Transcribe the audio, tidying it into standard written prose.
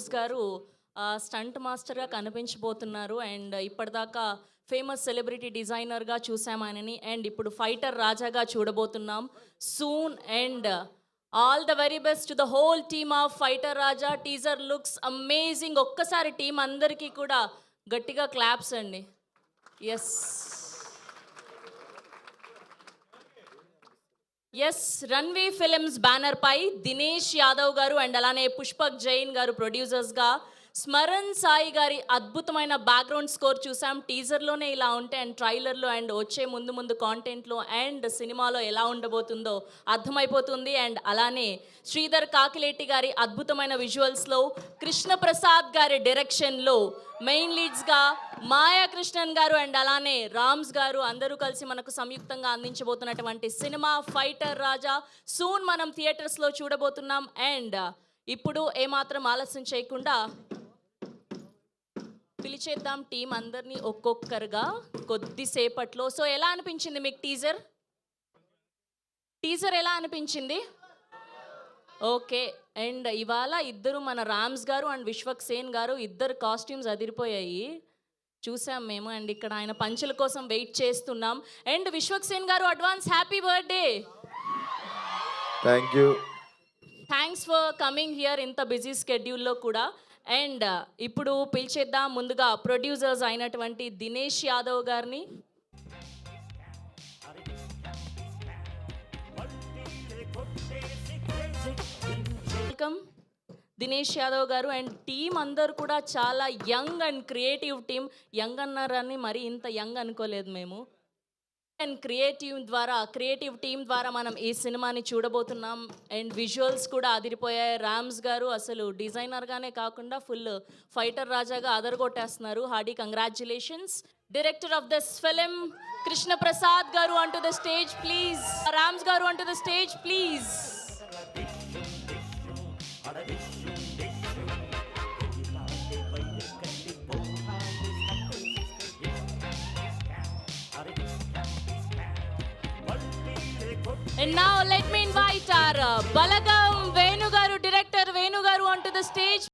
రామ్స్ గారు స్టంట్ మాస్టర్గా కనిపించబోతున్నారు. అండ్ ఇప్పటిదాకా ఫేమస్ సెలబ్రిటీ డిజైనర్గా చూసాం ఆయనని. అండ్ ఇప్పుడు ఫైటర్ రాజాగా చూడబోతున్నాం soon. And all the very best to the whole team of fighter Raja. Teaser looks amazing. ఒక్కసారి టీం అందరికీ కూడా గట్టిగా క్లాప్స్ అండి. ఎస్ రన్వీ ఫిలిమ్స్ బ్యానర్ పై దినేష్ యాదవ్ గారు అండ్ అలానే పుష్పక్ జైన్ గారు ప్రొడ్యూసర్స్గా స్మరణ్ సాయి గారి అద్భుతమైన బ్యాక్గ్రౌండ్ స్కోర్ చూసాం. టీజర్లోనే ఇలా ఉంటే అండ్ ట్రైలర్లో అండ్ వచ్చే ముందు కాంటెంట్లో అండ్ సినిమాలో ఎలా ఉండబోతుందో అర్థమైపోతుంది. అండ్ అలానే శ్రీధర్ కాకిలేటి గారి అద్భుతమైన విజువల్స్లో, కృష్ణప్రసాద్ గారి డైరెక్షన్లో మెయిన్ లీడ్స్గా మాయా కృష్ణన్ గారు అండ్ అలానే రామ్స్ గారు అందరూ కలిసి మనకు సంయుక్తంగా అందించబోతున్నటువంటి సినిమా ఫైటర్ రాజా సూన్ మనం థియేటర్స్లో చూడబోతున్నాం. అండ్ ఇప్పుడు ఏమాత్రం ఆలస్యం చేయకుండా పిలిచేద్దాం టీం అందరినీ ఒక్కొక్కరుగా కొద్దిసేపట్లో. సో ఎలా అనిపించింది మీకు టీజర్ ఎలా అనిపించింది? ఓకే. అండ్ ఇవాళ ఇద్దరు మన రామ్స్ గారు అండ్ విశ్వక్ సేన్ గారు ఇద్దరు కాస్ట్యూమ్స్ అదిరిపోయాయి చూసాం మేము. అండ్ ఇక్కడ ఆయన పంచుల కోసం వెయిట్ చేస్తున్నాం. అండ్ విశ్వక్ సేన్ గారు advance happy birthday. Thank you. Thanks for coming here ఇంత బిజీ స్కెడ్యూల్లో కూడా. అండ్ ఇప్పుడు పిలిచేద్దాం ముందుగా ప్రొడ్యూసర్స్ అయినటువంటి దినేష్ యాదవ్ గారిని. వెల్కమ్ దినేష్ యాదవ్ గారు. అండ్ టీం అందరు కూడా చాలా young and creative team. Young అన్నారని మరి ఇంత యంగ్ అనుకోలేదు మేము. అండ్ క్రియేటివ్ టీం ద్వారా మనం ఈ సినిమాని చూడబోతున్నాం. అండ్ విజువల్స్ కూడా అదిరిపోయాయి. రామ్స్ గారు అసలు డిజైనర్గానే కాకుండా ఫుల్ ఫైటర్ రాజాగా అదరగొట్టేస్తున్నారు. Hearty congratulations. Director of this film Krishnaprasad గారు onto the stage please. Rams గారు onto the stage please. And now let me invite our Balagam Venu garu, director Venu garu onto the stage.